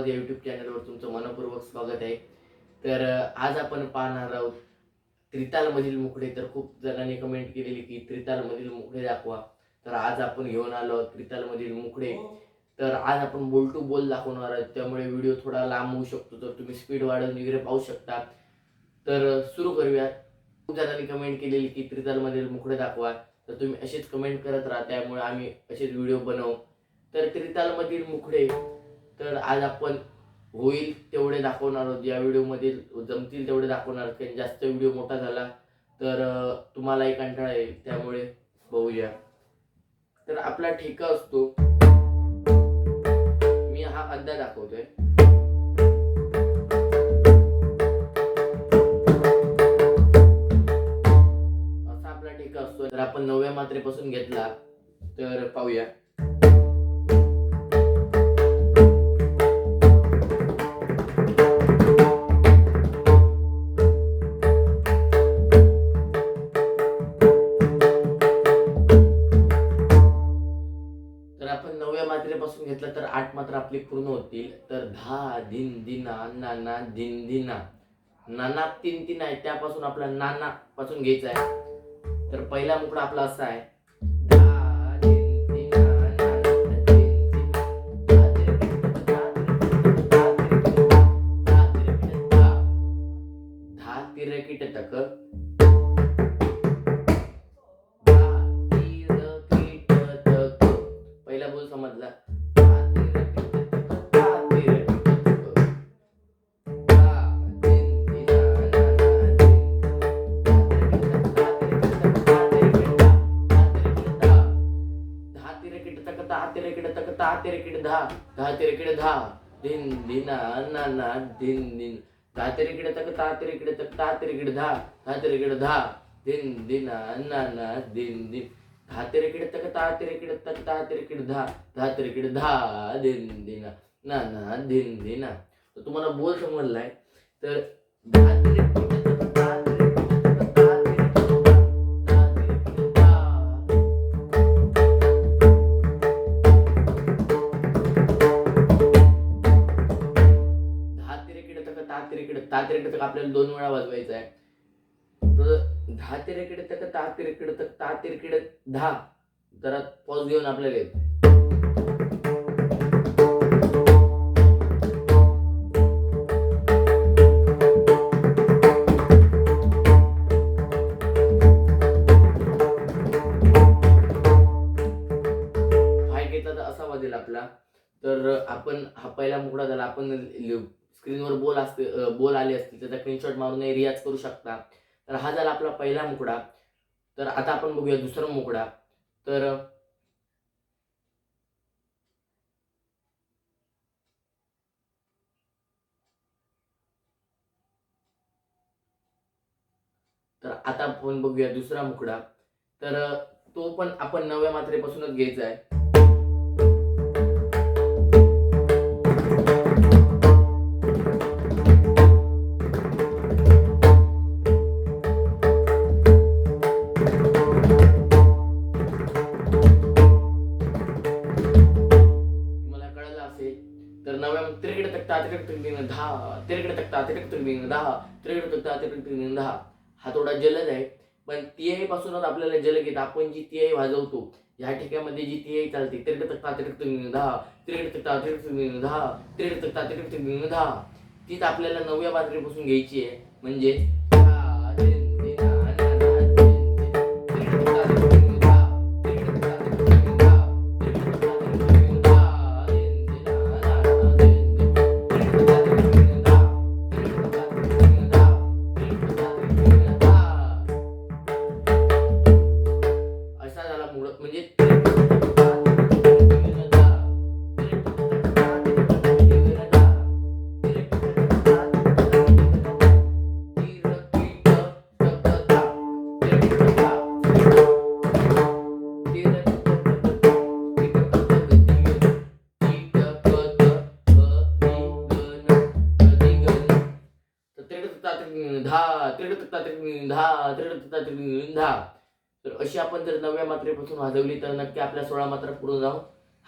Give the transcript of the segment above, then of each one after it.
आवाज या यूट्यूब चॅनलवर तुमचं मनपूर्वक स्वागत आहे। तर आज आपण पाहणार आहोत त्रितालमधील मुखडे। तर खूप जणांनी कमेंट केलेली की त्रितालमधील मुखडे दाखवा, तर आज आपण घेऊन आलो आहोत त्रितालमधील मुखडे। तर आज आपण बोल टू बोल दाखवणार आहोत, त्यामुळे व्हिडिओ थोडा लांब होऊ शकतो, तर तुम्ही स्पीड वाढवून वगैरे पाहू शकता। तर सुरू करूया। खूप जणांनी कमेंट केलेली की त्रितालमधील मुखडे दाखवा, तर तुम्ही असेच कमेंट करत राहा, त्यामुळे आम्ही असेच व्हिडिओ बनवू। तर त्रितालमधील मुखडे तर आज आपण होईल तेवढे दाखवणार आहोत, या व्हिडिओमध्ये जमतील तेवढे दाखवणार, कारण जास्त व्हिडिओ मोठा झाला तर तुम्हालाही कंटाळा येईल, त्यामुळे बघूया। तर आपला ठेका असतो, मी हा अड्डा दाखवतोय। असा आपला ठेका असतो। तर आपण 9व्या मात्रेपासून घेतला तर पाहूया। तर आपण 9व्या मात्रेपासून घेतला तर 8 मात्रा आपली पूर्ण होतील। तर धा दिन दिना नाना दिन दिना, नाना 3 आहे, त्यापासून आपला नाना पासून घ्यायचा आहे। तर पहिला मुकडा आपला असा आहे, धा दिन दिना नाना दिन दिना, धा तिरकीट तक, पहिला बोल समजला। धा तिरकिड धा दिन दिना नाना दिन दिन, धा तिरकिड तक ता तिरकिड तक ता तिरकिड धा, धा तिरकिड धा दिन दिना नाना दिन दिन, धा तिरकिड तक ता तिरकिड तक ता तिरकिड धा, धा तिरकिड धा दिन दिना नाना दिन दिना। तर तुम्हाला बोल समजलाय। तर धा तिरकिड तक ता तिरकिड तक ता तिरकिड धा, धा तिरकिड धा, ता तिरकिड तक आपल्याला 2 वेळा वाजवायचं आहे। तर धा तिरकिड तक ता तिरकिड तक ता तिरकिड धा, जरा पॉज घेऊन आपल्याला येत। हाय घेतला तर असा वाजेल आपला। तर आपण हा पहिला मुकडा झाला। आपण स्क्रीनवर बोल असते, बोल आले असतील, त्याचा स्क्रीनशॉट मारून रियाज करू शकता। तर हा झाला आपला पहिला मुकडा। तर आता आपण बघूया दुसरा मुकडा। तर आता आपण बघूया दुसरा मुकडा। तर तो पण आपण 9व्या मात्रेपासूनच घ्यायचा आहे। मला कळलं असेल। तर 9व्या तिरकिड तक ता तिरकिड तक दिन धा, तिरकिड तक ता तिरकिड तक दिन धा, तिरकिड तक ता तिरकिड तक दिन धा। हा थोडा जलद आहे, पण तियाई पासूनच आपल्याला जलद आपण जी तियाई वाजवतो, ह्या ठिकाणामध्ये जी तियाई चालते, तिरकिड तक ता तिरकिड तक दिन धा, तिरकिड तक ता तिरकिड तक दिन धा, तिरकिड तक ता तिरकिड तक दिन धा, तीच आपल्याला 9व्या मात्रेपासून घ्यायची आहे। म्हणजे धा दिन दिना नाना दिन दिन, तिरकिड तक ता तिरकिड तक दिन धा, तिरकिड तक ता तिरकिड तक दिन धा, तिरकिड तक ता तिरकिड तक दिन धा दिन दिना नाना दिन दिन, तिरकिड तक ता तिरकिड तक दिन धा, तिरकिड तक ता तिरकिड तक दिन धा, तिरकिड तक ता तिरकिड तक दिन धा। असा झाला मूळ, म्हणजे तर अशी आपण जर 9व्या मात्रेपासून वाजवली तर नक्की आपल्या 16 मात्रा पूर्ण जाऊन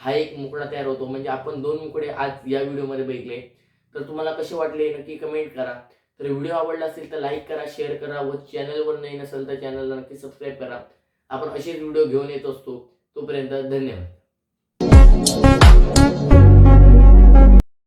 हा एक मुकडा तयार होतो. म्हणजे आपण 2 मुकडे आज या व्हिडिओमध्ये बघितले. तर तुम्हाला कसे वाटले नक्की कमेंट करा. तर व्हिडिओ आवडला असेल तर लाईक करा, शेअर करा व चॅनलवर नाही नसेल तर चॅनलला नक्की सबस्क्राईब करा. आपण असेच व्हिडिओ घेऊन येत असतो. तोपर्यंत धन्यवाद.